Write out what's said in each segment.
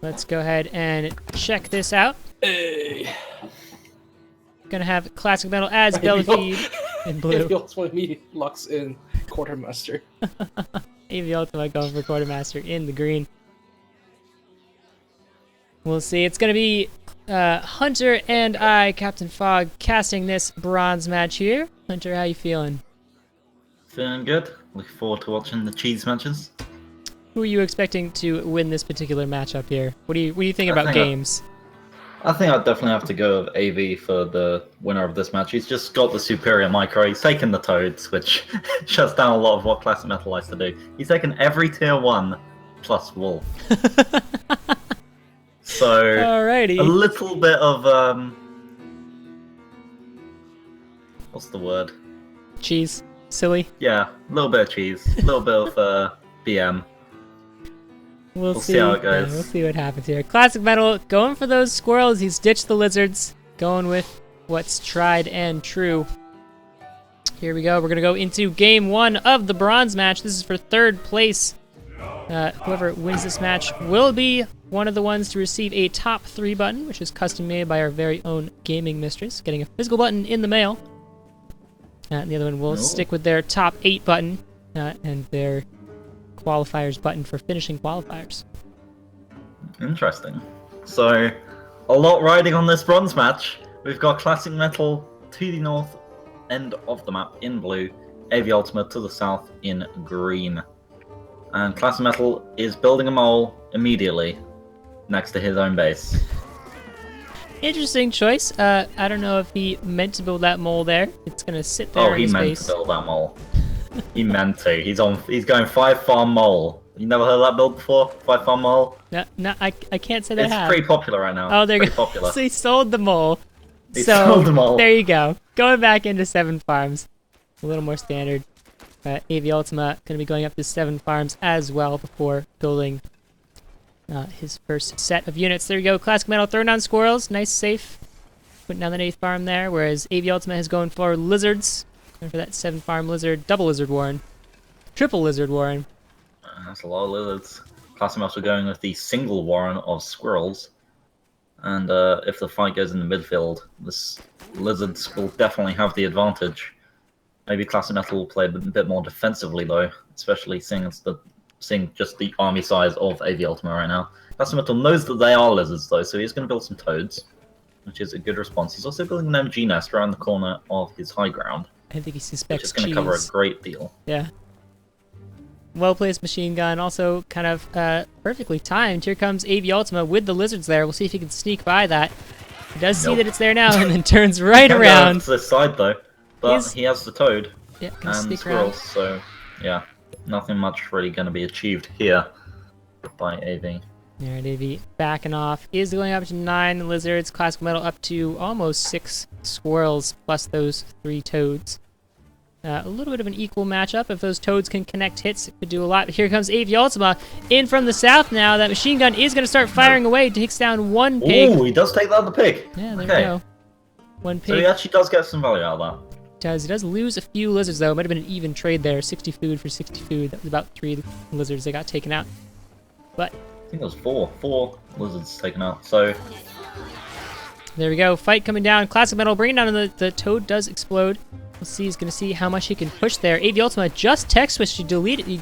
Let's go ahead and check this out. Hey. Gonna have Classic Metal as Bellafide in blue. AVUltima immediately locks in Quartermaster. AVUltima going for Quartermaster in the green. We'll see. It's gonna be Hunter and I, Captain Fog, casting this bronze match here. Hunter, how you feeling? Feeling good. Looking forward to watching the cheese matches. Who are you expecting to win this particular matchup here? What do you think about games? I think I'd definitely have to go with AV for the winner of this match. He's just got the superior micro. He's taken the toads, which shuts down a lot of what Classic Metal likes to do. He's taken every tier 1 plus wolf. So alrighty. A little bit of what's the word? Cheese. Silly. Yeah, a little bit of cheese, a little bit of BM. We'll see how it goes. Yeah, we'll see what happens here. Classic Metal going for those squirrels. He's ditched the lizards. Going with what's tried and true. Here we go. We're going to go into game 1 of the bronze match. This is for 3rd place. Whoever wins this match will be one of the ones to receive a top 3 button, which is custom made by our very own gaming mistress, getting a physical button in the mail. And the other one will stick with their top 8 button and their qualifiers button for finishing qualifiers. Interesting. So, a lot riding on this bronze match. We've got Classic Metal to the north end of the map in blue, AVUltima to the south in green. And Classic Metal is building a mole immediately next to his own base. Interesting choice. I don't know if he meant to build that mole there. It's gonna sit there. Oh, he meant to build that mole. He meant to. He's going 5 farm mole. You never heard of that build before? 5 farm mole? No, I can't say that. It's pretty popular right now. Oh, there you go. Popular. So he sold the mole. He sold the mole. There you go. Going back into 7 farms. A little more standard. AVUltima going to be going up to 7 farms as well before building his first set of units. There you go. Classic Metal throwing down squirrels. Nice, safe. Putting down the 8th farm there, whereas AVUltima is going for lizards. Going for that 7 farm lizard, double lizard warren. Triple lizard warren. That's a lot of lizards. Classic Metal going with the single warren of squirrels. And if the fight goes in the midfield, this lizards will definitely have the advantage. Maybe Classic Metal will play a bit more defensively though, especially seeing just the army size of AVUltima right now. Classic Metal knows that they are lizards though, so he's going to build some toads, which is a good response. He's also building an MG nest around the corner of his high ground. I think he suspects which is going to cover a great deal. Yeah. Well-placed machine gun, also kind of perfectly timed. Here comes AVUltima with the lizards there. We'll see if he can sneak by that. He does see that it's there now and then turns right around. To the side though, but he has the toad and squirrels, so yeah, nothing much really going to be achieved here by AV. Alright, AV backing off. Is going up to 9 lizards. Classic Metal up to almost 6 squirrels plus those 3 toads. A little bit of an equal matchup. If those toads can connect hits, it could do a lot. But here comes AVUltima in from the south now. That machine gun is going to start firing away. Takes down 1 pig. Oh, he does take down the pig. Yeah, there we go. 1 pig. So he actually does get some value out of that. He does lose a few lizards, though. It might have been an even trade there. 60 food for 60 food. That was about 3 lizards that got taken out. But I think it was 4 lizards taken out. So there we go. Fight coming down. Classic Metal bringing down the toad does explode. We'll see. He's going to see how much he can push there. AVUltima just tech switched. He deleted. He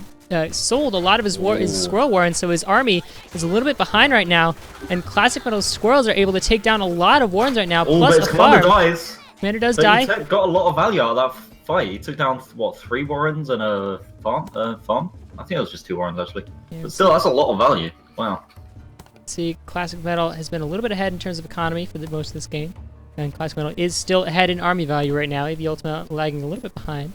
sold a lot of his squirrel warren, so his army is a little bit behind right now. And Classic Metal's squirrels are able to take down a lot of warrens right now. Plus but his a farm. commander dies. Commander does so die. He got a lot of value out of that fight. He took down what 3 warrens and a farm. I think it was just 2 warrens actually. Yeah, but still, that's a lot of value. Wow. See, Classic Metal has been a little bit ahead in terms of economy for most of this game. And Classic Metal is still ahead in army value right now. AVUltima lagging a little bit behind.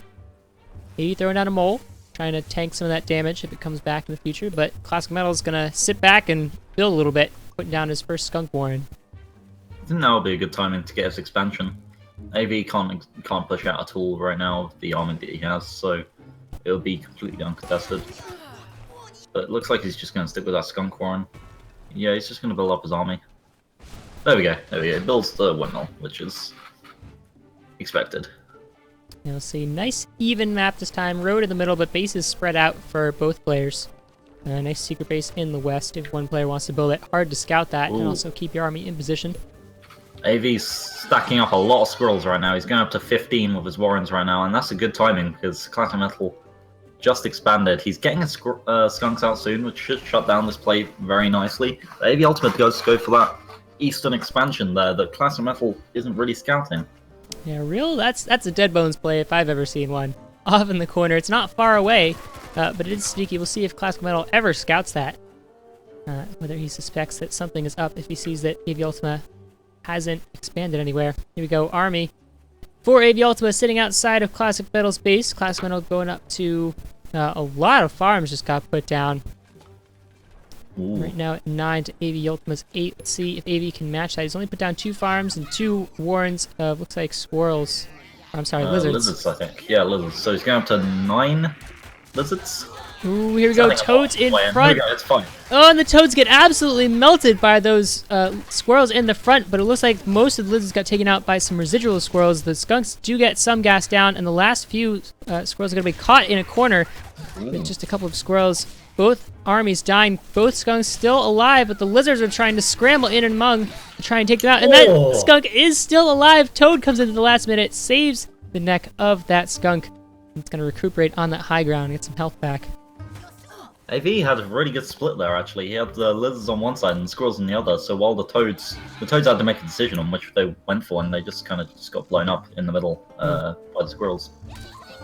AV throwing down a mole, trying to tank some of that damage if it comes back in the future. But Classic Metal is going to sit back and build a little bit, putting down his first skunk warren. I think that would be a good timing to get his expansion. AV can't push out a tool right now with the army that he has, so it'll be completely uncontested. But it looks like he's just going to stick with that skunk warren. Yeah, he's just going to build up his army. There we go. It builds the windmill, which is expected. You'll see nice even map this time. Road in the middle, but bases spread out for both players. A nice secret base in the west if one player wants to build it. Hard to scout that and Ooh. also keep your army in position. AV's stacking up a lot of squirrels right now. He's going up to 15 with his warrens right now, and that's a good timing because Classic Metal just expanded. He's getting his skunks out soon, which should shut down this play very nicely. AVUltima does go for that eastern expansion there that Classic Metal isn't really scouting. Yeah, that's a dead bones play if I've ever seen one. Off in the corner. It's not far away, but it is sneaky. We'll see if Classic Metal ever scouts that. Whether he suspects that something is up if he sees that AVUltima hasn't expanded anywhere. Here we go, army. For AVUltima sitting outside of Classic Metal's base. Classic Metal going up to a lot of farms just got put down. Ooh. Right now at 9 to AVUltima's 8. Let's see if AV can match that. He's only put down 2 farms and 2 warrens of, looks like squirrels. I'm sorry, lizards. Lizards, I think. Yeah, lizards. So he's going up to 9 lizards. Ooh, here we go. Toads in front. Here we go, it's fine. Oh, and the toads get absolutely melted by those squirrels in the front, but it looks like most of the lizards got taken out by some residual squirrels. The skunks do get some gas down, and the last few squirrels are going to be caught in a corner with just a couple of squirrels. Both armies dying, both skunks still alive, but the lizards are trying to scramble in and among to try and take them out. And that skunk is still alive. Toad comes into the last minute, saves the neck of that skunk. It's going to recuperate on that high ground and get some health back. AV had a really good split there, actually. He had the lizards on one side and the squirrels on the other, so while the toads had to make a decision on which they went for, and they just kind of got blown up in the middle by the squirrels.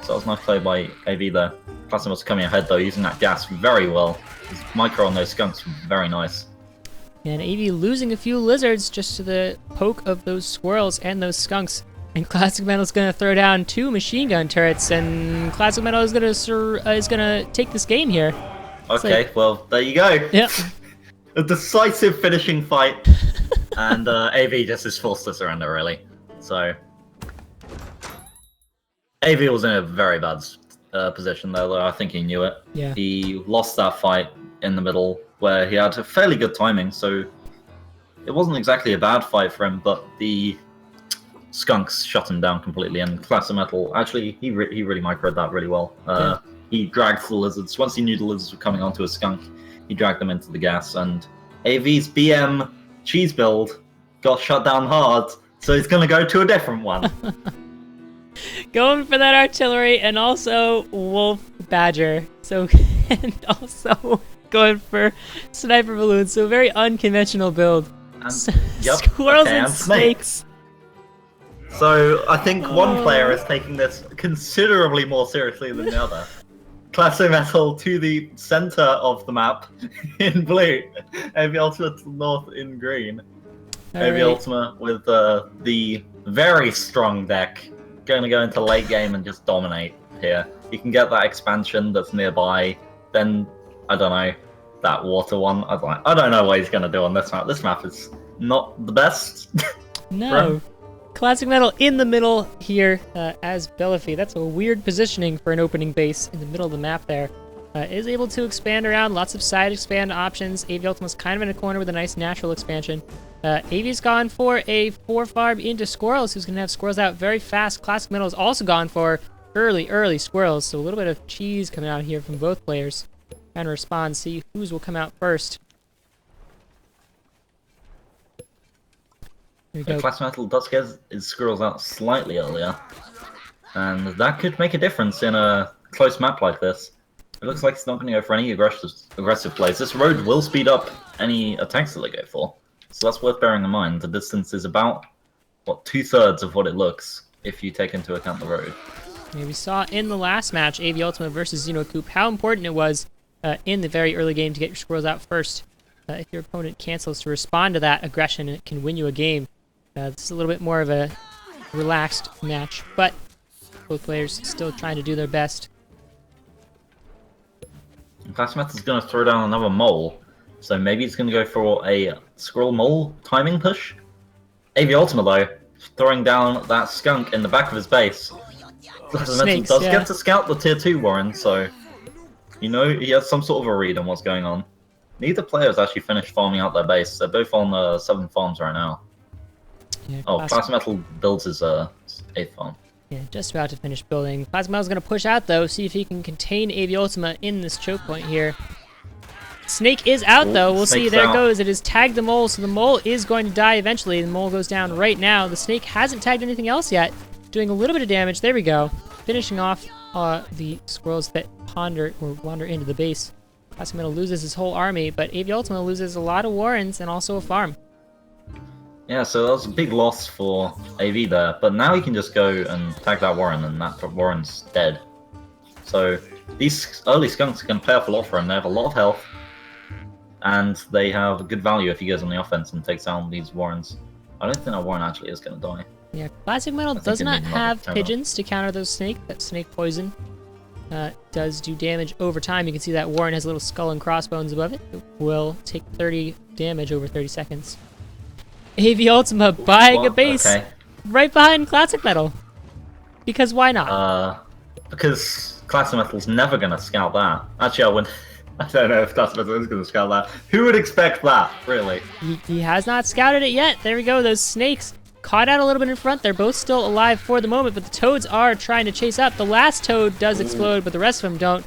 So that was a nice play by AV there. Classic was coming ahead though, using that gas very well. His micro on those skunks was very nice. And AV losing a few lizards just to the poke of those squirrels and those skunks. And Classic Metal's gonna throw down 2 machine gun turrets, and Classic Metal is gonna take this game here. Okay, like, well there you go. Yep. A decisive finishing fight, and AV just is forced to surrender really. So AV was in a very bad position there, though I think he knew it. Yeah. He lost that fight in the middle where he had a fairly good timing, so it wasn't exactly a bad fight for him, but the skunks shut him down completely, and Classic Metal, actually, he really microed that really well. Yeah. He dragged the lizards. Once he knew the lizards were coming onto a skunk, he dragged them into the gas, and AV's BM cheese build got shut down hard, so he's going to go to a different one. Going for that artillery and also wolf badger. So and also going for sniper balloons. So a very unconventional build. And, Squirrels and snakes. So I think one player is taking this considerably more seriously than the other. Classic Metal to the center of the map in blue. AVUltima to the north in green. AVUltima with the very strong deck. Going to go into late game and just dominate here. You can get that expansion that's nearby. Then, I don't know, that water one. I don't know what he's going to do on this map. This map is not the best. No. Classic Metal in the middle here as Bellafy. That's a weird positioning for an opening base in the middle of the map there. Is able to expand around, lots of side expand options. AVUltima's kind of in a corner with a nice natural expansion. AV's gone for a 4-farm into squirrels, who's going to have squirrels out very fast. Classic Metal has also gone for early squirrels, so a little bit of cheese coming out here from both players. Trying to respond, see whose will come out first. Here we go. Classic Metal does get his squirrels out slightly earlier, and that could make a difference in a close map like this. It looks like it's not going to go for any aggressive plays. This road will speed up any attacks that they go for. So that's worth bearing in mind. The distance is about, what, 2/3 of what it looks if you take into account the road. Yeah, we saw in the last match, AVUltima versus Xenocoop, how important it was in the very early game to get your squirrels out first. If your opponent cancels to respond to that aggression, it can win you a game. This is a little bit more of a relaxed match, but both players still trying to do their best. Classic Metal's going to throw down another mole. So maybe he's going to go for a squirrel mole timing push. AVUltima, though, throwing down that skunk in the back of his base. Snakes, does get to scout the tier 2 Warren, so you know he has some sort of a read on what's going on. Neither player has actually finished farming out their base. They're both on 7 farms right now. Yeah, Classic Metal builds his 8th farm. Yeah, just about to finish building. Classic Metal's going to push out, though, see if he can contain AVUltima in this choke point here. Snake is out, Oh, though. We'll see. Snake's There it out. goes. It has tagged the mole, so the mole is going to die eventually. The mole goes down right now. The snake hasn't tagged anything else yet. Doing a little bit of damage. There we go. Finishing off the squirrels that wander into the base. ClassicMetal loses his whole army, but AVUltima loses a lot of warrens and also a farm. Yeah, so that was a big loss for AV there, but now he can just go and tag that warren, and that warren's dead. So these early skunks can pay off a lot for him. They have a lot of health, and they have good value if he goes on the offense and takes down these warrens. I don't think that warren actually is going to die. Yeah, ClassicMetal does not have pigeons to counter those snake. That snake poison does do damage over time. You can see that warren has a little skull and crossbones above it. It will take 30 damage over 30 seconds. AVUltima buying a base right behind ClassicMetal. Because why not? Because ClassicMetal's never going to scout that. Actually, I don't know if ClassicMetal is going to scout that. Who would expect that, really? He has not scouted it yet. There we go. Those snakes caught out a little bit in front. They're both still alive for the moment, but the toads are trying to chase up. The last toad does explode, but the rest of them don't.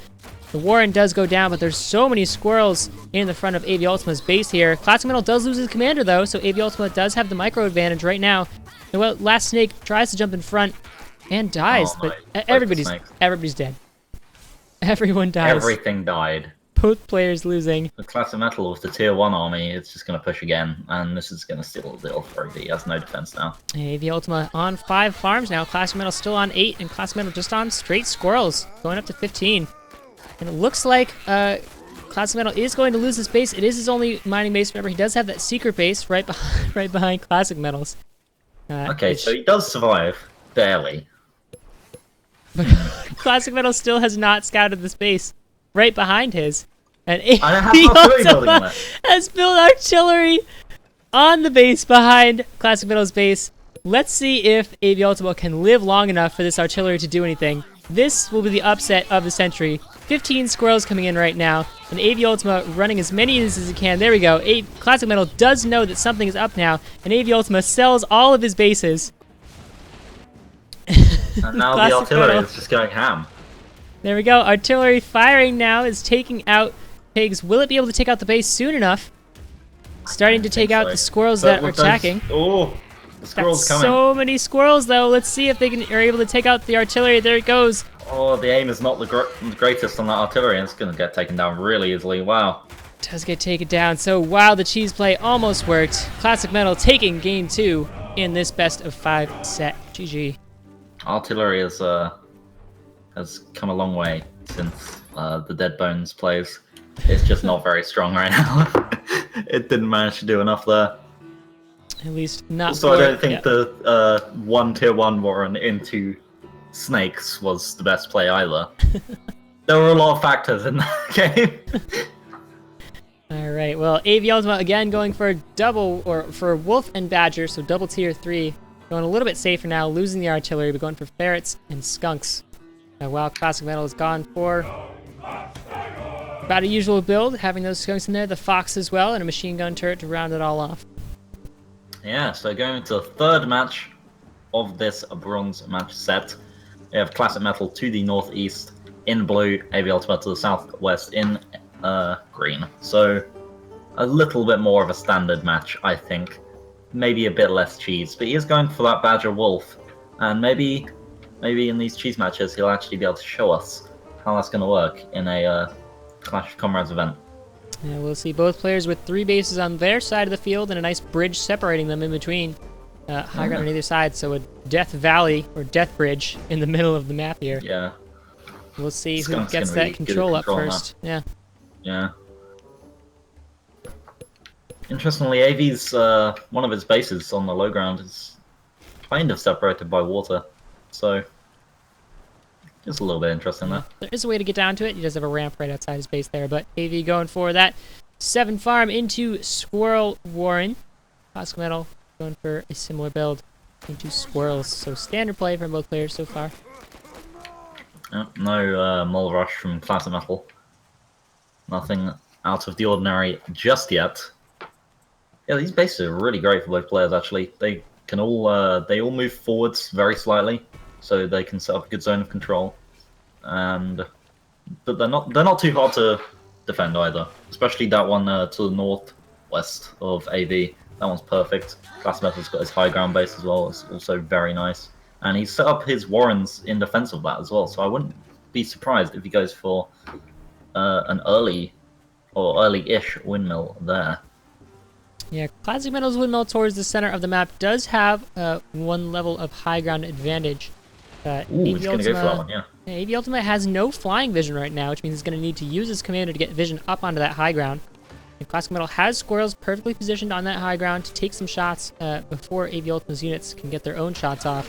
The warren does go down, but there's so many squirrels in the front of AVUltima's base here. ClassicMetal does lose his commander, though, so AVUltima does have the micro advantage right now. The last snake tries to jump in front and dies, but everybody's dead. Everyone dies. Everything died. Both players losing. The ClassicMetal with the tier 1 army, it's just going to push again, and this is going to steal the deal for AV. He has no defense now. AVUltima on 5 farms now. ClassicMetal still on 8, and ClassicMetal just on straight squirrels, going up to 15. And it looks like ClassicMetal is going to lose his base. It is his only mining base. Remember, he does have that secret base right behind ClassicMetal's. Okay, so he does survive, barely. But ClassicMetal still has not scouted this base right behind his. And AVUltima has built artillery on the base behind ClassicMetal's base. Let's see if AVUltima can live long enough for this artillery to do anything. This will be the upset of the century. 15 squirrels coming in right now, and AVUltima running as many units as he can. There we go. ClassicMetal does know that something is up now, and AVUltima sells all of his bases. And now the artillery is just going ham. There we go. Artillery firing now is taking out pigs. Will it be able to take out the base soon enough? Starting to take out the squirrels that are attacking. Oh, the squirrels coming. So many squirrels, though. Let's see if they are able to take out the artillery. There it goes. Oh, the aim is not the greatest on that artillery, and it's going to get taken down really easily. Wow. Does get taken down. So while the cheese play almost worked, ClassicMetal taking game 2 in this best of 5 set. GG. Artillery has come a long way since the Dead Bones plays. It's just not very strong right now. It didn't manage to do enough there. At least not. So I don't think the one tier 1 warren into snakes was the best play either. There were a lot of factors in that game. Alright, well, AVUltima again going for a double, or for wolf and badger, so double tier 3. Going a little bit safer now, losing the artillery, but going for ferrets and skunks. While ClassicMetal has gone for about a usual build, having those skunks in there, the fox as well, and a machine gun turret to round it all off. Yeah, so going into the third match of this bronze match set, we have ClassicMetal to the northeast in blue, AVUltima to the southwest in green. So a little bit more of a standard match, I think. Maybe a bit less cheese, but he is going for that Badger Wolf, and maybe in these cheese matches he'll actually be able to show us how that's going to work in a Clash of Comrades event. Yeah, we'll see both players with 3 bases on their side of the field and a nice bridge separating them in between. High ground on either side, so a Death Valley, or Death Bridge, in the middle of the map here. Yeah. We'll see who gets that control up first. Yeah. Yeah. Interestingly, AV's one of his bases on the low ground is kind of separated by water, so just a little bit interesting there. There is a way to get down to it. He does have a ramp right outside his base there, but AV going for that 7 farm into Squirrel Warren. ClassicMetal going for a similar build into squirrels, so standard play from both players so far. No mole rush from ClassicMetal. Nothing out of the ordinary just yet. Yeah, these bases are really great for both players. Actually, they all move forwards very slightly, so they can set up a good zone of control. But they're not too hard to defend either. especially that one to the northwest of AV. That one's perfect. ClassicMetal's got his high ground base as well. It's also very nice. And he's set up his warrens in defense of that as well. So I wouldn't be surprised if he goes for an early or early-ish windmill there. Yeah, ClassicMetal's windmill towards the center of the map does have one level of high ground advantage. Ooh, he's going to go for that one, yeah. AVUltima has no flying vision right now, which means he's going to need to use his commander to get vision up onto that high ground. And ClassicMetal has squirrels perfectly positioned on that high ground to take some shots before AVUltima's units can get their own shots off.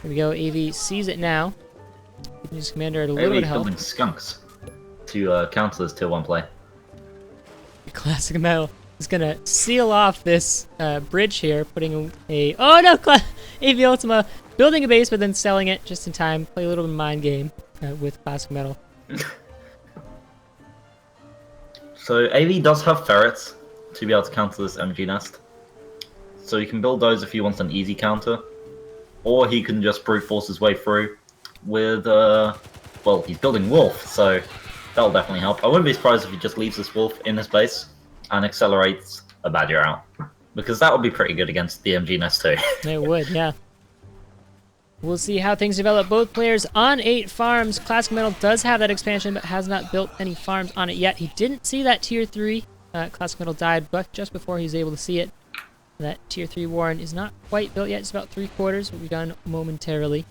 Here we go, AV sees it now. Keeping his commander at a little bit of health. Building skunks to counter this tier 1 play. ClassicMetal is going to seal off this bridge here, putting a... Oh no! AVUltima building a base, but then selling it just in time. Play a little bit of mind game with ClassicMetal. So AV does have ferrets to be able to counter this MG nest. So he can build those if he wants an easy counter. Or he can just brute force his way through with, well, he's building wolf, so that'll definitely help. I wouldn't be surprised if he just leaves this wolf in his base and accelerates a badger out. Because that would be pretty good against the MG nest too. It would, yeah. We'll see how things develop. Both players on 8 farms. ClassicMetal does have that expansion, but has not built any farms on it yet. He didn't see that tier 3. ClassicMetal died but just before he was able to see it. That tier 3 Warren is not quite built yet. It's about 3/4. Will be done momentarily.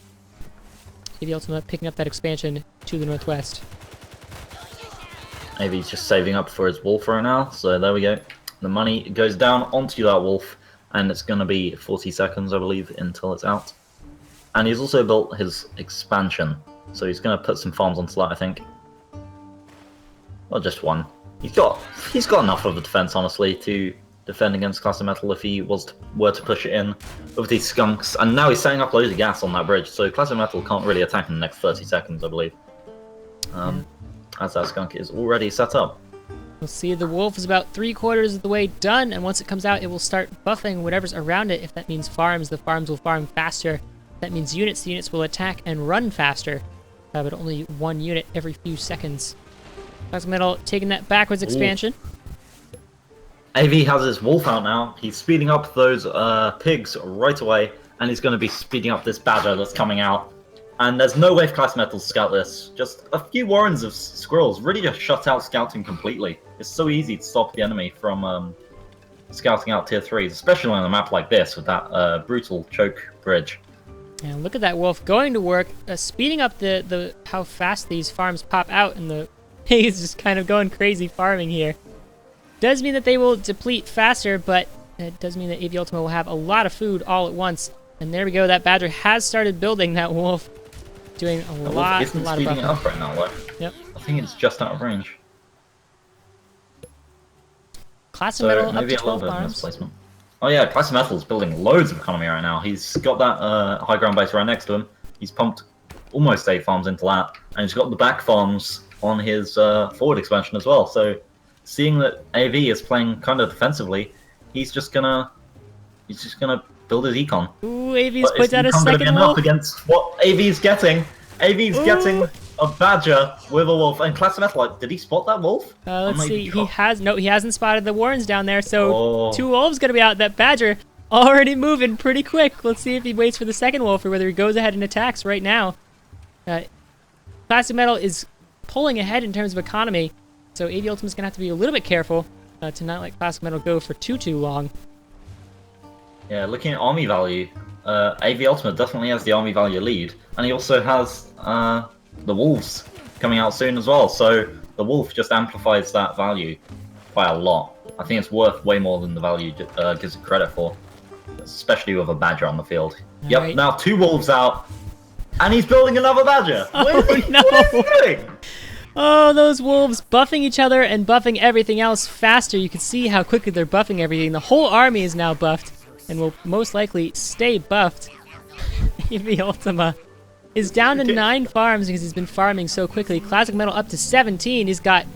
AVUltima picking up that expansion to the northwest. Maybe he's just saving up for his wolf right now. So there we go. The money goes down onto that wolf, and it's going to be 40 seconds, I believe, until it's out. And he's also built his expansion, so he's going to put some farms onto that, I think. Well, just one. He's got enough of a defense, honestly, to defend against ClassicMetal if he were to push it in with these skunks. And now he's setting up loads of gas on that bridge, so ClassicMetal can't really attack in the next 30 seconds, I believe. As that skunk is already set up. We'll see the wolf is about 3/4 of the way done, and once it comes out, it will start buffing whatever's around it. If that means farms, the farms will farm faster. If that means units, the units will attack and run faster. But only one unit every few seconds. ClassicMetal taking that backwards expansion. AV has his wolf out now. He's speeding up those pigs right away, and he's going to be speeding up this badger that's coming out. And there's no way for ClassicMetal to scout this. Just a few warrens of squirrels really just shut out scouting completely. It's so easy to stop the enemy from scouting out tier 3s, especially on a map like this with that brutal choke bridge. And look at that wolf going to work, speeding up the how fast these farms pop out, and the pig is just kind of going crazy farming here. Does mean that they will deplete faster, but it does mean that AVUltima will have a lot of food all at once. And there we go, that badger has started building that wolf. Doing a lot of speeding it up right now, though. Yep. I think it's just out of range. ClassicMetal so up to 12 farms. Oh yeah, ClassicMetal's building loads of economy right now. He's got that high ground base right next to him. He's pumped almost 8 farms into that, and he's got the back farms on his forward expansion as well. So, seeing that AV is playing kind of defensively, he's just gonna build his econ. Ooh, AV's put out a second wolf. Against what AV's getting. AV's getting a badger with a wolf. And ClassicMetal, like, did he spot that wolf? Let's see. He hasn't spotted the warrens down there. So 2 wolves gonna be out. That badger already moving pretty quick. Let's see if he waits for the second wolf or whether he goes ahead and attacks right now. ClassicMetal is pulling ahead in terms of economy. So AVUltima's gonna have to be a little bit careful to not let ClassicMetal go for too long. Yeah, looking at army value, AVUltima definitely has the army value lead, and he also has the wolves coming out soon as well, so the wolf just amplifies that value by a lot. I think it's worth way more than the value gives it credit for, especially with a badger on the field. Yep, right. Now 2 wolves out, and he's building another badger! What is he doing? Oh, those wolves buffing each other and buffing everything else faster. You can see how quickly they're buffing everything. The whole army is now buffed, and will most likely stay buffed. AVUltima is down to 9 farms because he's been farming so quickly. ClassicMetal up to 17. He's got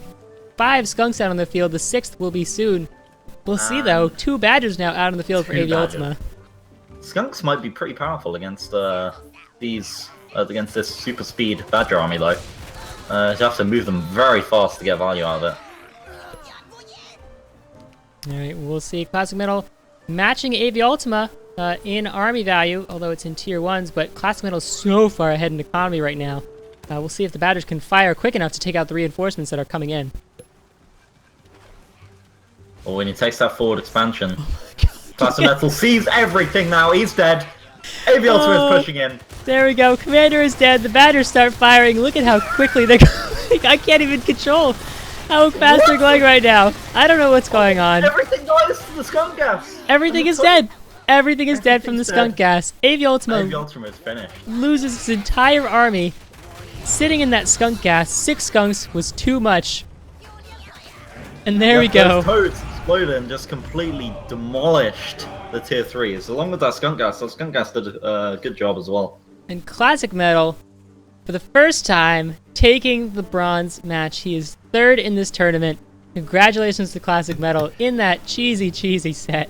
5 skunks out on the field. The 6th will be soon. We'll see though. 2 badgers now out on the field for AVUltima. Skunks might be pretty powerful against against this super speed badger army though. You have to move them very fast to get value out of it. Alright, we'll see. Classic Metal matching AVUltima in army value, although it's in tier 1s, but Classic Metal's so far ahead in economy right now. We'll see if the Badgers can fire quick enough to take out the reinforcements that are coming in. Well, when he takes that forward expansion, Classic Metal sees everything now. He's dead. AVUltima is pushing in. There we go. Commander is dead. The Badgers start firing. Look at how quickly they're going. I can't even control how fast they're going right now. I don't know what's going on. Everything dies to the skunk gas. Everything is dead. Everything is dead from the skunk gas. AVUltima is finished. Loses its entire army. Sitting in that skunk gas. 6 skunks was too much. And there we go. Those toads exploded and just completely demolished the tier 3s. Along with that skunk gas did a good job as well. And Classic Metal, for the first time, taking the bronze match. He is 3rd in this tournament. Congratulations to Classic Metal in that cheesy set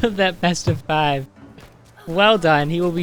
of that best of 5. Well done. He will be